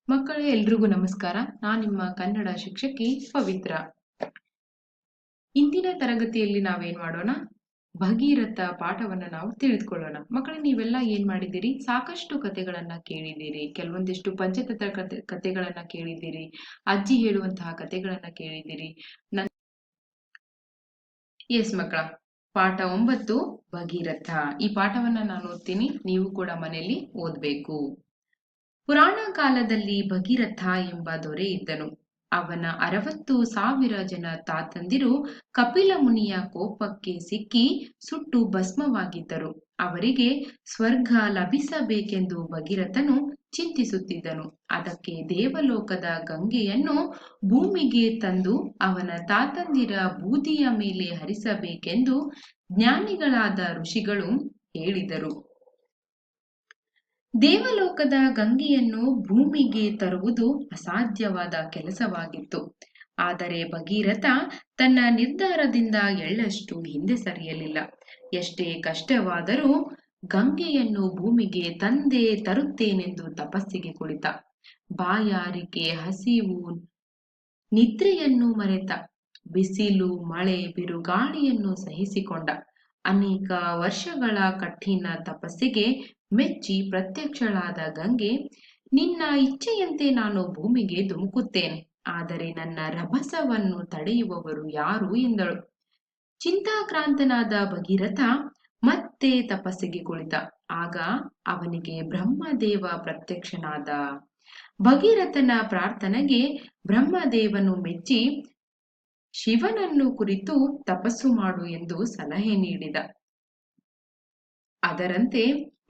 ಮಕ್ಕಳೇ ಎಲ್ರಿಗೂ ನಮಸ್ಕಾರ. ನಾನು ನಿಮ್ಮ ಕನ್ನಡ ಶಿಕ್ಷಕಿ ಪವಿತ್ರ. ಇಂದಿನ ತರಗತಿಯಲ್ಲಿ ನಾವೇನ್ ಮಾಡೋಣ? ಭಗೀರಥ ಪಾಠವನ್ನ ನಾವು ತಿಳಿದುಕೊಳ್ಳೋಣ. ಮಕ್ಕಳೇ, ನೀವೆಲ್ಲ ಏನ್ ಮಾಡಿದ್ದೀರಿ? ಸಾಕಷ್ಟು ಕಥೆಗಳನ್ನ ಕೇಳಿದ್ದೀರಿ. ಕೆಲವೊಂದಿಷ್ಟು ಪಂಚತಂತ್ರ ಕಥೆಗಳನ್ನ ಕೇಳಿದ್ದೀರಿ. ಅಜ್ಜಿ ಹೇಳುವಂತಹ ಕಥೆಗಳನ್ನ ಕೇಳಿದ್ದೀರಿ. ಎಸ್ ಮಕ್ಕಳ, ಪಾಠ 9 ಭಗೀರಥ. ಈ ಪಾಠವನ್ನ ನಾನು ಓದ್ತೀನಿ, ನೀವು ಕೂಡ ಮನೆಯಲ್ಲಿ ಓದ್ಬೇಕು. ಪುರಾಣ ಕಾಲದಲ್ಲಿ ಭಗೀರಥ ಎಂಬ ದೊರೆ ಇದ್ದನು. ಅವನ 60,000 ಜನ ತಾತಂದಿರು ಕಪಿಲ ಮುನಿಯ ಕೋಪಕ್ಕೆ ಸಿಕ್ಕಿ ಸುಟ್ಟು ಭಸ್ಮವಾಗಿದ್ದರು. ಅವರಿಗೆ ಸ್ವರ್ಗ ಲಭಿಸಬೇಕೆಂದು ಭಗೀರಥನು ಚಿಂತಿಸುತ್ತಿದ್ದನು. ಅದಕ್ಕೆ ದೇವಲೋಕದ ಗಂಗೆಯನ್ನು ಭೂಮಿಗೆ ತಂದು ಅವನ ತಾತಂದಿರ ಬೂದಿಯ ಮೇಲೆ ಹರಿಸಬೇಕೆಂದು ಜ್ಞಾನಿಗಳಾದ ಋಷಿಗಳು ಹೇಳಿದರು. ದೇವಲೋಕದ ಗಂಗೆಯನ್ನು ಭೂಮಿಗೆ ತರುವುದು ಅಸಾಧ್ಯವಾದ ಕೆಲಸವಾಗಿತ್ತು. ಆದರೆ ಭಗೀರಥ ತನ್ನ ನಿರ್ಧಾರದಿಂದ ಎಳ್ಳಷ್ಟು ಹಿಂದೆ ಸರಿಯಲಿಲ್ಲ. ಎಷ್ಟೇ ಕಷ್ಟವಾದರೂ ಗಂಗೆಯನ್ನು ಭೂಮಿಗೆ ತಂದೇ ತರುತ್ತೇನೆಂದು ತಪಸ್ಸಿಗೆ ಕುಳಿತ. ಬಾಯಾರಿಕೆ, ಹಸಿವು, ನಿದ್ರೆಯನ್ನು ಮರೆತ. ಬಿಸಿಲು, ಮಳೆ, ಬಿರುಗಾಳಿಯನ್ನು ಸಹಿಸಿಕೊಂಡ. ಅನೇಕ ವರ್ಷಗಳ ಕಠಿಣ ತಪಸ್ಸಿಗೆ ಮೆಚ್ಚಿ ಪ್ರತ್ಯಕ್ಷಳಾದ ಗಂಗೆ, ನಿನ್ನ ಇಚ್ಛೆಯಂತೆ ನಾನು ಭೂಮಿಗೆ ಧುಮುಕುತ್ತೇನೆ, ಆದರೆ ನನ್ನ ರಭಸವನ್ನು ತಡೆಯುವವರು ಯಾರು ಎಂದಳು. ಚಿಂತಾಕ್ರಾಂತನಾದ ಭಗೀರಥ ಮತ್ತೆ ತಪಸ್ಸಿಗೆ ಕುಳಿತ. ಆಗ ಅವನಿಗೆ ಬ್ರಹ್ಮದೇವ ಪ್ರತ್ಯಕ್ಷನಾದ. ಭಗೀರಥನ ಪ್ರಾರ್ಥನೆಗೆ ಬ್ರಹ್ಮದೇವನು ಮೆಚ್ಚಿ ಶಿವನನ್ನು ಕುರಿತು ತಪಸ್ಸು ಮಾಡು ಎಂದು ಸಲಹೆ ನೀಡಿದ. ಅದರಂತೆ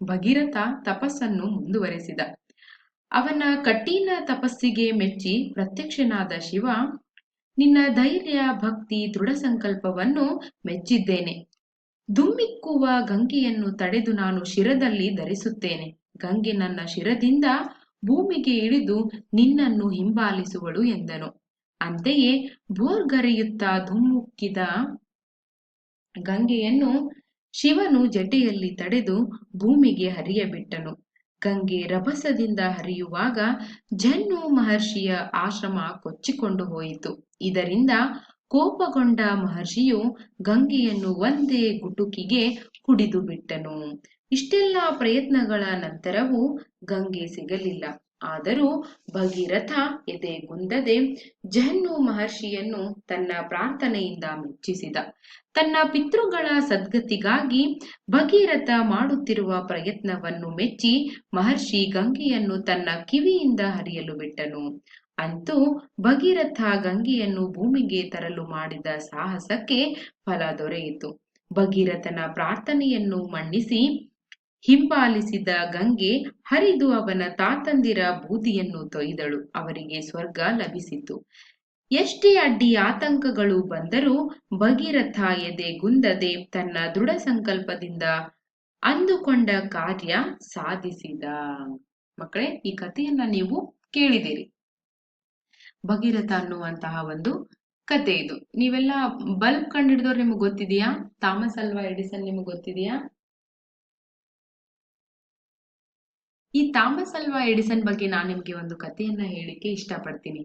ಭಗೀರಥ ತಪಸ್ಸನ್ನು ಮುಂದುವರೆಸಿದ. ಅವನ ಕಠಿಣ ತಪಸ್ಸಿಗೆ ಮೆಚ್ಚಿ ಪ್ರತ್ಯಕ್ಷನಾದ ಶಿವ, ನಿನ್ನ ಧೈರ್ಯ, ಭಕ್ತಿ, ದೃಢ ಸಂಕಲ್ಪವನ್ನು ಮೆಚ್ಚಿದ್ದೇನೆ. ಧುಮ್ಮಿಕ್ಕುವ ಗಂಗೆಯನ್ನು ತಡೆದು ನಾನು ಶಿರದಲ್ಲಿ ಧರಿಸುತ್ತೇನೆ. ಗಂಗೆ ನನ್ನ ಶಿರದಿಂದ ಭೂಮಿಗೆ ಇಳಿದು ನಿನ್ನನ್ನು ಹಿಂಬಾಲಿಸುವಳು ಎಂದನು. ಅಂತೆಯೇ ಭೋರ್ಗರೆಯುತ್ತಾ ಧುಮ್ಮುಕ್ಕಿದ ಗಂಗೆಯನ್ನು ಶಿವನು ಜಟೆಯಲ್ಲಿ ತಡೆದು ಭೂಮಿಗೆ ಹರಿಯಬಿಟ್ಟನು. ಗಂಗೆ ರಭಸದಿಂದ ಹರಿಯುವಾಗ ಜನ್ನು ಮಹರ್ಷಿಯ ಆಶ್ರಮ ಕೊಚ್ಚಿಕೊಂಡು ಹೋಯಿತು. ಇದರಿಂದ ಕೋಪಗೊಂಡ ಮಹರ್ಷಿಯು ಗಂಗೆಯನ್ನು ಒಂದೇ ಗುಟುಕಿಗೆ ಕುಡಿದು ಬಿಟ್ಟನು. ಇಷ್ಟೆಲ್ಲ ಪ್ರಯತ್ನಗಳ ನಂತರವೂ ಗಂಗೆ ಸಿಗಲಿಲ್ಲ. ಆದರೂ ಭಗೀರಥ ಎದೆಗುಂದದೆ ಜನ್ನು ಮಹರ್ಷಿಯನ್ನು ತನ್ನ ಪ್ರಾರ್ಥನೆಯಿಂದ ಮೆಚ್ಚಿಸಿದ. ತನ್ನ ಪಿತೃಗಳ ಸದ್ಗತಿಗಾಗಿ ಭಗೀರಥ ಮಾಡುತ್ತಿರುವ ಪ್ರಯತ್ನವನ್ನು ಮೆಚ್ಚಿ ಮಹರ್ಷಿ ಗಂಗೆಯನ್ನು ತನ್ನ ಕಿವಿಯಿಂದ ಹರಿಯಲು ಬಿಟ್ಟನು. ಅಂತೂ ಭಗೀರಥ ಗಂಗೆಯನ್ನು ಭೂಮಿಗೆ ತರಲು ಮಾಡಿದ ಸಾಹಸಕ್ಕೆ ಫಲ ದೊರೆಯಿತು. ಭಗೀರಥನ ಪ್ರಾರ್ಥನೆಯನ್ನು ಮನ್ನಿಸಿ ಹಿಂಬಾಲಿಸಿದ ಗಂಗೆ ಹರಿದು ಅವನ ತಾತಂದಿರ ಬೂದಿಯನ್ನು ತೊಯ್ದಳು. ಅವರಿಗೆ ಸ್ವರ್ಗ ಲಭಿಸಿತು. ಎಷ್ಟೇ ಅಡ್ಡಿ ಆತಂಕಗಳು ಬಂದರೂ ಭಗೀರಥ ಎದೆಗುಂದದೆ ತನ್ನ ದೃಢ ಸಂಕಲ್ಪದಿಂದ ಅಂದುಕೊಂಡ ಕಾರ್ಯ ಸಾಧಿಸಿದ. ಮಕ್ಕಳೇ, ಈ ಕಥೆಯನ್ನ ನೀವು ಕೇಳಿದಿರಿ. ಭಗೀರಥ ಅನ್ನುವಂತಹ ಒಂದು ಕತೆ ಇದು. ನೀವೆಲ್ಲ ಬಲ್ಬ್ ಕಂಡಿಡಿದವ್ರು ನಿಮ್ಗೆ ಗೊತ್ತಿದೆಯಾ? ಥಾಮಸ್ ಅಲ್ವಾ ಎಡಿಸನ್ ನಿಮ್ಗೆ ಗೊತ್ತಿದೆಯಾ? ಈ ಥಾಮಸ್ ಅಲ್ವಾ ಎಡಿಸನ್ ಬಗ್ಗೆ ನಾನು ನಿಮ್ಗೆ ಒಂದು ಕಥೆಯನ್ನ ಹೇಳಿಕ್ಕೆ ಇಷ್ಟಪಡ್ತೀನಿ.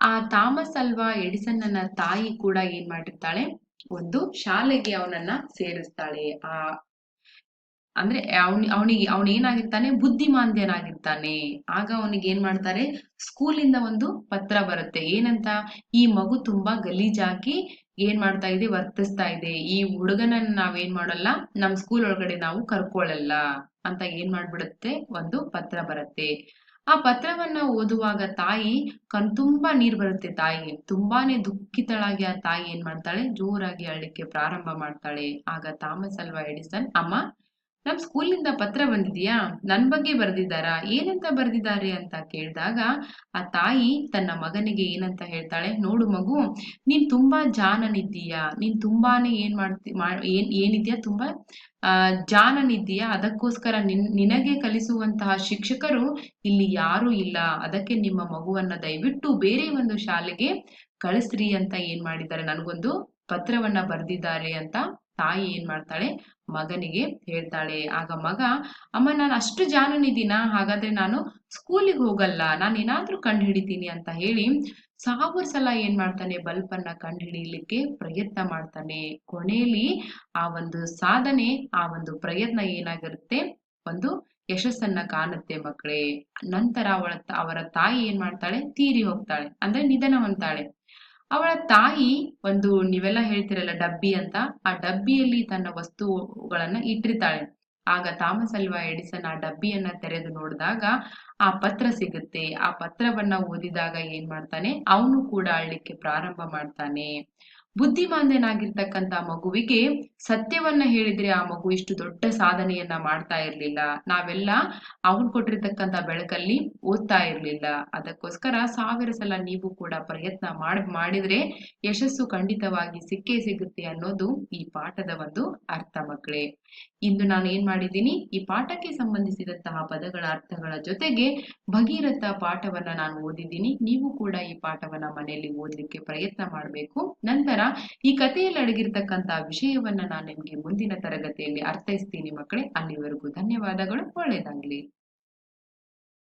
ಆ ಥಾಮಸ್ ಅಲ್ವಾ ಎಡಿಸನ್ನ ತಾಯಿ ಕೂಡ ಏನ್ ಮಾಡಿರ್ತಾಳೆ, ಒಂದು ಶಾಲೆಗೆ ಅವನನ್ನ ಸೇರಿಸ್ತಾಳೆ. ಅಂದ್ರೆ ಅವನೇನಾಗಿರ್ತಾನೆ, ಬುದ್ಧಿಮಾಂದ್ಯನಾಗಿರ್ತಾನೆ. ಆಗ ಅವನಿಗೆ ಏನ್ ಮಾಡ್ತಾರೆ, ಸ್ಕೂಲಿಂದ ಒಂದು ಪತ್ರ ಬರುತ್ತೆ. ಏನಂತ? ಈ ಮಗು ತುಂಬಾ ಗಲೀಜಾಗಿ ಏನ್ ಮಾಡ್ತಾ ಇದೆ, ವರ್ತಿಸ್ತಾ ಇದೆ. ಈ ಹುಡುಗನನ್ನ ನಾವೇನ್ ಮಾಡಲ್ಲ, ನಮ್ ಸ್ಕೂಲ್ ಒಳಗಡೆ ನಾವು ಕರ್ಕೊಳ್ಳಲ್ಲ ಅಂತ ಏನ್ ಮಾಡ್ಬಿಡುತ್ತೆ, ಒಂದು ಪತ್ರ ಬರುತ್ತೆ. ಆ ಪತ್ರವನ್ನ ಓದುವಾಗ ತಾಯಿ ತುಂಬಾ ನೀರ್ ಬರುತ್ತೆ. ತಾಯಿಗೆ ತುಂಬಾನೇ ದುಃಖಿತಳಾಗಿ ಆ ತಾಯಿ ಏನ್ ಮಾಡ್ತಾಳೆ, ಜೋರಾಗಿ ಅಳ್ಳಿಕ್ಕೆ ಪ್ರಾರಂಭ ಮಾಡ್ತಾಳೆ. ಆಗ ಥಾಮಸ್ ಅಲ್ವಾ ಎಡಿಸನ್, ಅಮ್ಮ, ನಮ್ ಸ್ಕೂಲಿಂದ ಪತ್ರ ಬಂದಿದ್ಯಾ? ನನ್ ಬಗ್ಗೆ ಬರ್ದಿದ್ದಾರಾ? ಏನಂತ ಬರ್ದಿದ್ದಾರೆ ಅಂತ ಕೇಳಿದಾಗ ಆ ತಾಯಿ ತನ್ನ ಮಗನಿಗೆ ಏನಂತ ಹೇಳ್ತಾಳೆ, ನೋಡು ಮಗು, ನೀನ್ ತುಂಬಾ ಜಾಣನಿದ್ದೀಯಾ, ನೀನ್ ತುಂಬಾನೇ ಏನಿದ್ಯಾ, ತುಂಬಾ ಜಾಣನಿದ್ದೀಯಾ. ಅದಕ್ಕೋಸ್ಕರ ನಿನಗೆ ಕಲಿಸುವಂತಹ ಶಿಕ್ಷಕರು ಇಲ್ಲಿ ಯಾರೂ ಇಲ್ಲ. ಅದಕ್ಕೆ ನಿಮ್ಮ ಮಗುವನ್ನ ದಯವಿಟ್ಟು ಬೇರೆ ಒಂದು ಶಾಲೆಗೆ ಕಳಿಸ್ರಿ ಅಂತ ಏನ್ ಮಾಡಿದ್ದಾರೆ, ನನಗೊಂದು ಪತ್ರವನ್ನ ಬರ್ದಿದ್ದಾರೆ ಅಂತ ತಾಯಿ ಏನ್ ಮಾಡ್ತಾಳೆ ಮಗನಿಗೆ ಹೇಳ್ತಾಳೆ. ಆಗ ಮಗ, ಅಮ್ಮ ನಾನು ಅಷ್ಟು ಜಾಣನಿದ್ದೀನಾ? ಹಾಗಾದ್ರೆ ನಾನು ಸ್ಕೂಲಿಗೆ ಹೋಗಲ್ಲ, ನಾನು ಏನಾದ್ರೂ ಕಂಡು ಹಿಡಿತೀನಿ ಅಂತ ಹೇಳಿ ಸಾವಿರ ಸಲ ಏನ್ ಮಾಡ್ತಾನೆ ಬಲ್ಬನ್ನ ಕಂಡು ಹಿಡಿಯಲಿಕ್ಕೆ ಪ್ರಯತ್ನ ಮಾಡ್ತಾನೆ. ಕೊನೆಯಲ್ಲಿ ಆ ಒಂದು ಸಾಧನೆ, ಆ ಒಂದು ಪ್ರಯತ್ನ ಏನಾಗಿರುತ್ತೆ, ಒಂದು ಯಶಸ್ಸನ್ನ ಕಾಣುತ್ತೆ ಮಕ್ಕಳೇ. ನಂತರ ಅವರ ತಾಯಿ ಏನ್ ಮಾಡ್ತಾಳೆ, ತೀರಿ ಹೋಗ್ತಾಳೆ, ಅಂದ್ರೆ ನಿಧನ ಹೊಂದ್ತಾಳೆ. ಅವಳ ತಾಯಿ ಒಂದು, ನೀವೆಲ್ಲ ಹೇಳ್ತಿರಲ್ಲ ಡಬ್ಬಿ ಅಂತ, ಆ ಡಬ್ಬಿಯಲ್ಲಿ ತನ್ನ ವಸ್ತುಗಳನ್ನ ಇಟ್ಟಿರ್ತಾಳೆ. ಆಗ ಥಾಮಸ್ ಅಲ್ವಾ ಎಡಿಸನ್ ಆ ಡಬ್ಬಿಯನ್ನ ತೆರೆದು ನೋಡಿದಾಗ ಆ ಪತ್ರ ಸಿಗುತ್ತೆ. ಆ ಪತ್ರವನ್ನ ಓದಿದಾಗ ಏನ್ ಮಾಡ್ತಾನೆ, ಅವನು ಕೂಡ ಅಳ್ಲಿಕ್ಕೆ ಪ್ರಾರಂಭ ಮಾಡ್ತಾನೆ. ಬುದ್ಧಿಮಾಂದ್ಯನಾಗಿರ್ತಕ್ಕಂಥ ಮಗುವಿಗೆ ಸತ್ಯವನ್ನ ಹೇಳಿದ್ರೆ ಆ ಮಗು ಇಷ್ಟು ದೊಡ್ಡ ಸಾಧನೆಯನ್ನ ಮಾಡ್ತಾ ಇರ್ಲಿಲ್ಲ. ನಾವೆಲ್ಲ ಅವನು ಕೊಟ್ಟಿರ್ತಕ್ಕಂಥ ಬೆಳಕಲ್ಲಿ ಓದ್ತಾ ಇರ್ಲಿಲ್ಲ. ಅದಕ್ಕೋಸ್ಕರ ಸಾವಿರ ಸಲ ನೀವು ಕೂಡ ಪ್ರಯತ್ನ ಮಾಡಿದ್ರೆ ಯಶಸ್ಸು ಖಂಡಿತವಾಗಿ ಸಿಕ್ಕೇ ಸಿಗುತ್ತೆ ಅನ್ನೋದು ಈ ಪಾಠದ ಒಂದು ಅರ್ಥ ಮಕ್ಕಳೇ. ಇಂದು ನಾನು ಏನ್ ಮಾಡಿದ್ದೀನಿ, ಈ ಪಾಠಕ್ಕೆ ಸಂಬಂಧಿಸಿದಂತಹ ಪದಗಳ ಅರ್ಥಗಳ ಜೊತೆಗೆ ಭಗೀರಥ ಪಾಠವನ್ನ ನಾನು ಓದಿದ್ದೀನಿ. ನೀವು ಕೂಡ ಈ ಪಾಠವನ್ನ ಮನೆಯಲ್ಲಿ ಓದ್ಲಿಕ್ಕೆ ಪ್ರಯತ್ನ ಮಾಡಬೇಕು. ನಂತರ ಈ ಕಥೆಯಲ್ಲಿ ಅಡಗಿರ್ತಕ್ಕಂತಹ ವಿಷಯವನ್ನ ನಾನು ನಿಮ್ಗೆ ಮುಂದಿನ ತರಗತಿಯಲ್ಲಿ ಅರ್ಥೈಸ್ತೀನಿ ಮಕ್ಕಳೇ. ಅಲ್ಲಿವರೆಗೂ ಧನ್ಯವಾದಗಳು. ಒಳ್ಳೆಯದಾಗ್ಲಿ.